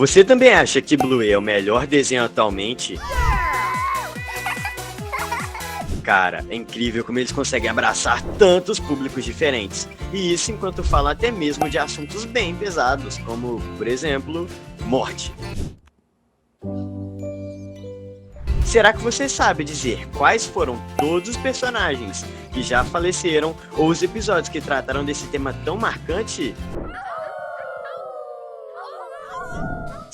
Você também acha que Bluey é o melhor desenho atualmente? Cara, é incrível como eles conseguem abraçar tantos públicos diferentes. E isso enquanto falam até mesmo de assuntos bem pesados, como, por exemplo, morte. Será que você sabe dizer quais foram todos os personagens que já faleceram ou os episódios que trataram desse tema tão marcante?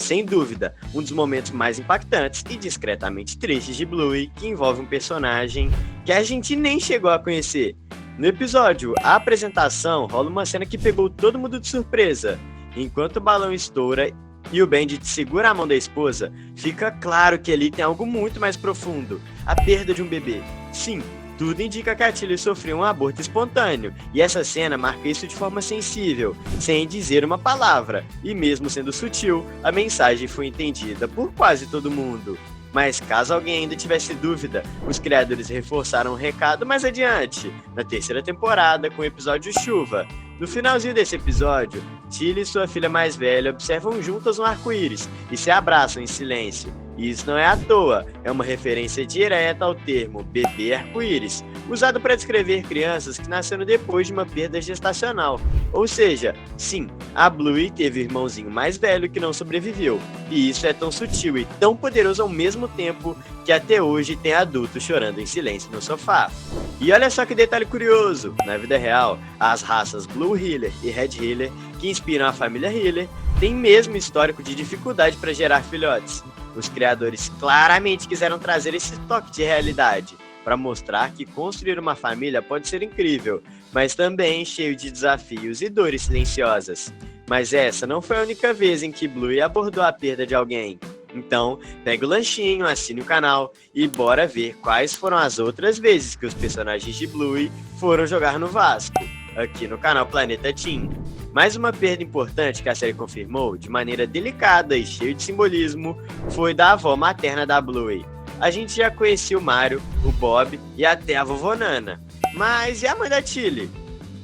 Sem dúvida, um dos momentos mais impactantes e discretamente tristes de Bluey, que envolve um personagem que a gente nem chegou a conhecer. No episódio A Apresentação, rola uma cena que pegou todo mundo de surpresa. Enquanto o balão estoura e o Bandit segura a mão da esposa, fica claro que ali tem algo muito mais profundo, a perda de um bebê. Sim, tudo indica que a Tilly sofreu um aborto espontâneo, e essa cena marca isso de forma sensível, sem dizer uma palavra, e mesmo sendo sutil, a mensagem foi entendida por quase todo mundo. Mas caso alguém ainda tivesse dúvida, os criadores reforçaram o recado mais adiante, na terceira temporada, com o episódio Chuva. No finalzinho desse episódio, Tilly e sua filha mais velha observam juntas um arco-íris e se abraçam em silêncio. E isso não é à toa, é uma referência direta ao termo bebê arco-íris, usado para descrever crianças que nasceram depois de uma perda gestacional. Ou seja, sim, a Bluey teve um irmãozinho mais velho que não sobreviveu. E isso é tão sutil e tão poderoso ao mesmo tempo que até hoje tem adultos chorando em silêncio no sofá. E olha só que detalhe curioso, na vida real, as raças Blue Heeler e Red Heeler, que inspiram a família Heeler, têm mesmo histórico de dificuldade para gerar filhotes. Os criadores claramente quiseram trazer esse toque de realidade, para mostrar que construir uma família pode ser incrível, mas também cheio de desafios e dores silenciosas. Mas essa não foi a única vez em que Bluey abordou a perda de alguém. Então, pega o lanchinho, assine o canal e bora ver quais foram as outras vezes que os personagens de Bluey foram jogar no Vasco, aqui no canal Planeta Teen. Mais uma perda importante que a série confirmou, de maneira delicada e cheia de simbolismo, foi da avó materna da Bluey. A gente já conhecia o Mario, o Bob e até a vovó Nana. Mas e a mãe da Tilly?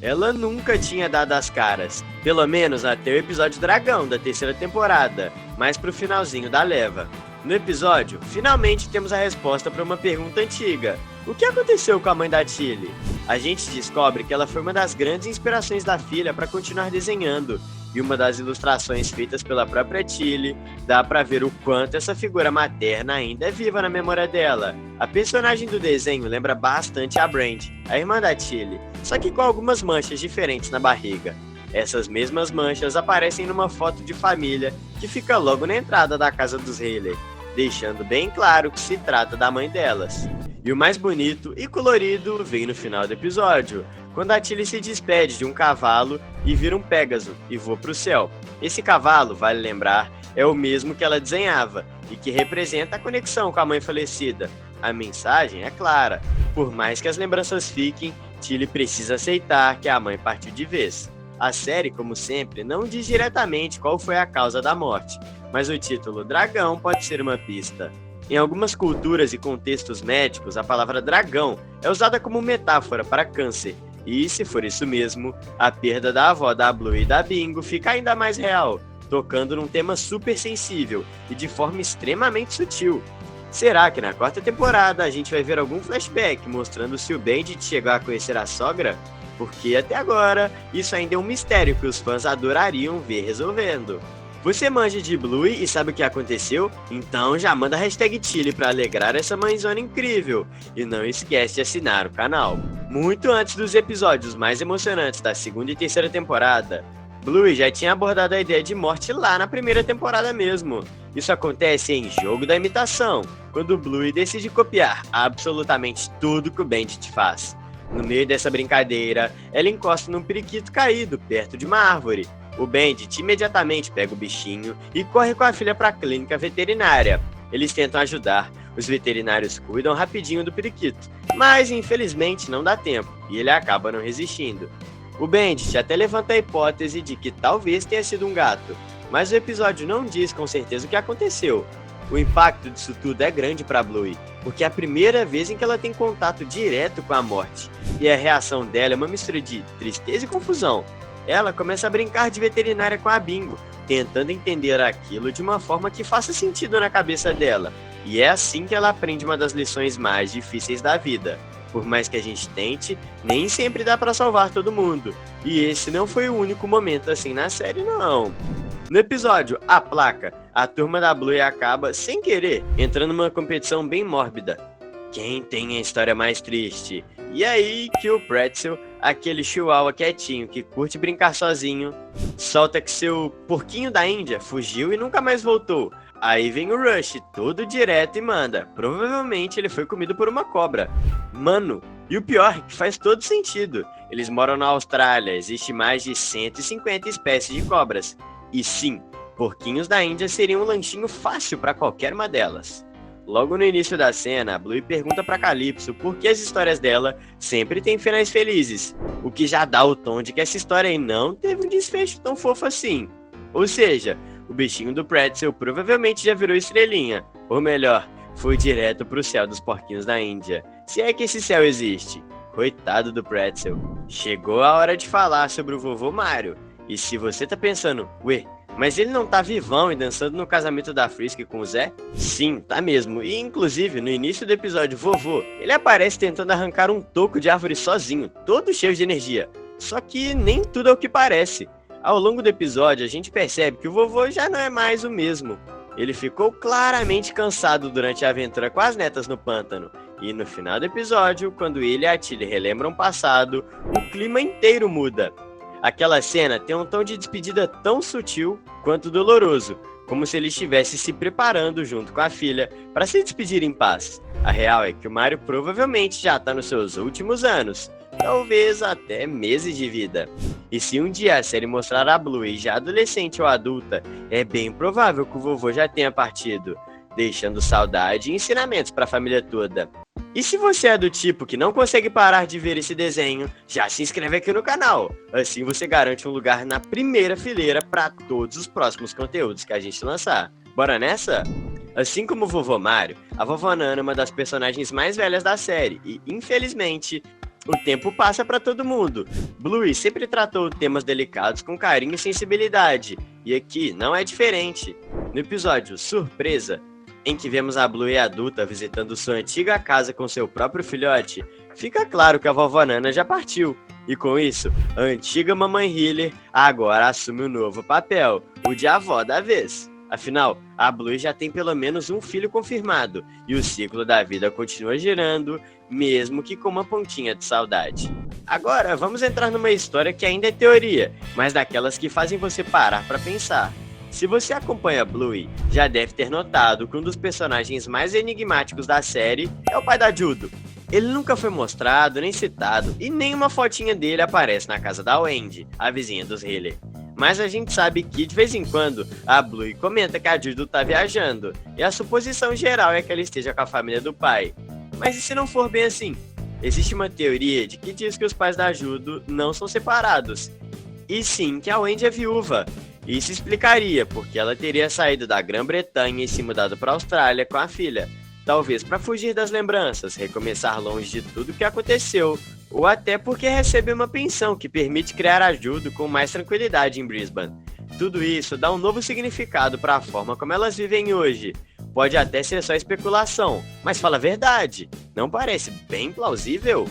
Ela nunca tinha dado as caras, pelo menos até o episódio Dragão da terceira temporada, mais pro finalzinho da leva. No episódio, finalmente temos a resposta para uma pergunta antiga. O que aconteceu com a mãe da Tilly? A gente descobre que ela foi uma das grandes inspirações da filha para continuar desenhando, e uma das ilustrações feitas pela própria Tilly dá para ver o quanto essa figura materna ainda é viva na memória dela. A personagem do desenho lembra bastante a Brand, a irmã da Tilly, só que com algumas manchas diferentes na barriga. Essas mesmas manchas aparecem numa foto de família que fica logo na entrada da casa dos Heeler, deixando bem claro que se trata da mãe delas. E o mais bonito e colorido vem no final do episódio, quando a Tilly se despede de um cavalo e vira um Pégaso e voa para o céu. Esse cavalo, vale lembrar, é o mesmo que ela desenhava e que representa a conexão com a mãe falecida. A mensagem é clara: por mais que as lembranças fiquem, Tilly precisa aceitar que a mãe partiu de vez. A série, como sempre, não diz diretamente qual foi a causa da morte, mas o título Dragão pode ser uma pista. Em algumas culturas e contextos médicos, a palavra dragão é usada como metáfora para câncer. E, se for isso mesmo, a perda da avó da Bluey e da Bingo fica ainda mais real, tocando num tema super sensível e de forma extremamente sutil. Será que na quarta temporada a gente vai ver algum flashback mostrando se o Bandit chegou a conhecer a sogra? Porque até agora, isso ainda é um mistério que os fãs adorariam ver resolvendo. Você manja de Bluey e sabe o que aconteceu? Então já manda a hashtag Tilly pra alegrar essa mãezona incrível. E não esquece de assinar o canal. Muito antes dos episódios mais emocionantes da segunda e terceira temporada, Bluey já tinha abordado a ideia de morte lá na primeira temporada mesmo. Isso acontece em Jogo da Imitação, quando Bluey decide copiar absolutamente tudo que o Bandit faz. No meio dessa brincadeira, ela encosta num periquito caído perto de uma árvore. O Bandit imediatamente pega o bichinho e corre com a filha para a clínica veterinária. Eles tentam ajudar, os veterinários cuidam rapidinho do periquito, mas infelizmente não dá tempo e ele acaba não resistindo. O Bandit até levanta a hipótese de que talvez tenha sido um gato, mas o episódio não diz com certeza o que aconteceu. O impacto disso tudo é grande para Bluey, porque é a primeira vez em que ela tem contato direto com a morte, e a reação dela é uma mistura de tristeza e confusão. Ela começa a brincar de veterinária com a Bingo, tentando entender aquilo de uma forma que faça sentido na cabeça dela. E é assim que ela aprende uma das lições mais difíceis da vida. Por mais que a gente tente, nem sempre dá pra salvar todo mundo. E esse não foi o único momento assim na série, não. No episódio A Placa, a turma da Bluey acaba, sem querer, entrando numa competição bem mórbida. Quem tem a história mais triste? E aí que o Pretzel, aquele chihuahua quietinho que curte brincar sozinho, solta que seu porquinho da Índia fugiu e nunca mais voltou. Aí vem o Rush, todo direto e manda. Provavelmente ele foi comido por uma cobra. Mano, e o pior é que faz todo sentido. Eles moram na Austrália, existe mais de 150 espécies de cobras. E sim, porquinhos da Índia seriam um lanchinho fácil para qualquer uma delas. Logo no início da cena, a Bluey pergunta pra Calypso por que as histórias dela sempre têm finais felizes, o que já dá o tom de que essa história aí não teve um desfecho tão fofo assim. Ou seja, o bichinho do Pretzel provavelmente já virou estrelinha, ou melhor, foi direto pro céu dos porquinhos da Índia. Se é que esse céu existe. Coitado do Pretzel. Chegou a hora de falar sobre o vovô Mario. E se você tá pensando, ué, mas ele não tá vivão e dançando no casamento da Frisk com o Zé? Sim, tá mesmo. E inclusive, no início do episódio Vovô, ele aparece tentando arrancar um toco de árvore sozinho, todo cheio de energia. Só que nem tudo é o que parece. Ao longo do episódio, a gente percebe que o vovô já não é mais o mesmo. Ele ficou claramente cansado durante a aventura com as netas no pântano. E no final do episódio, quando ele e a Tilly relembram o passado, o clima inteiro muda. Aquela cena tem um tom de despedida tão sutil quanto doloroso, como se ele estivesse se preparando junto com a filha para se despedir em paz. A real é que o Mario provavelmente já está nos seus últimos anos, talvez até meses de vida. E se um dia a série mostrar a Bluey já adolescente ou adulta, é bem provável que o vovô já tenha partido, deixando saudade e ensinamentos para a família toda. E se você é do tipo que não consegue parar de ver esse desenho, já se inscreve aqui no canal. Assim você garante um lugar na primeira fileira para todos os próximos conteúdos que a gente lançar. Bora nessa? Assim como o vovô Mario, a vovó Nana é uma das personagens mais velhas da série e, infelizmente, o tempo passa para todo mundo. Bluey sempre tratou temas delicados com carinho e sensibilidade, e aqui não é diferente. No episódio Surpresa, em que vemos a Bluey adulta visitando sua antiga casa com seu próprio filhote, fica claro que a vovó Nana já partiu. E com isso, a antiga mamãe Healer agora assume um novo papel, o de avó da vez. Afinal, a Bluey já tem pelo menos um filho confirmado, e o ciclo da vida continua girando, mesmo que com uma pontinha de saudade. Agora, vamos entrar numa história que ainda é teoria, mas daquelas que fazem você parar para pensar. Se você acompanha Bluey, já deve ter notado que um dos personagens mais enigmáticos da série é o pai da Judo. Ele nunca foi mostrado, nem citado, e nenhuma fotinha dele aparece na casa da Wendy, a vizinha dos Healer. Mas a gente sabe que, de vez em quando, a Bluey comenta que a Judo tá viajando, e a suposição geral é que ela esteja com a família do pai. Mas e se não for bem assim? Existe uma teoria de que diz que os pais da Judo não são separados, e sim que a Wendy é viúva. Isso explicaria porque ela teria saído da Grã-Bretanha e se mudado para a Austrália com a filha. Talvez para fugir das lembranças, recomeçar longe de tudo o que aconteceu, ou até porque recebe uma pensão que permite criar a Judo com mais tranquilidade em Brisbane. Tudo isso dá um novo significado para a forma como elas vivem hoje. Pode até ser só especulação, mas fala a verdade, não parece bem plausível?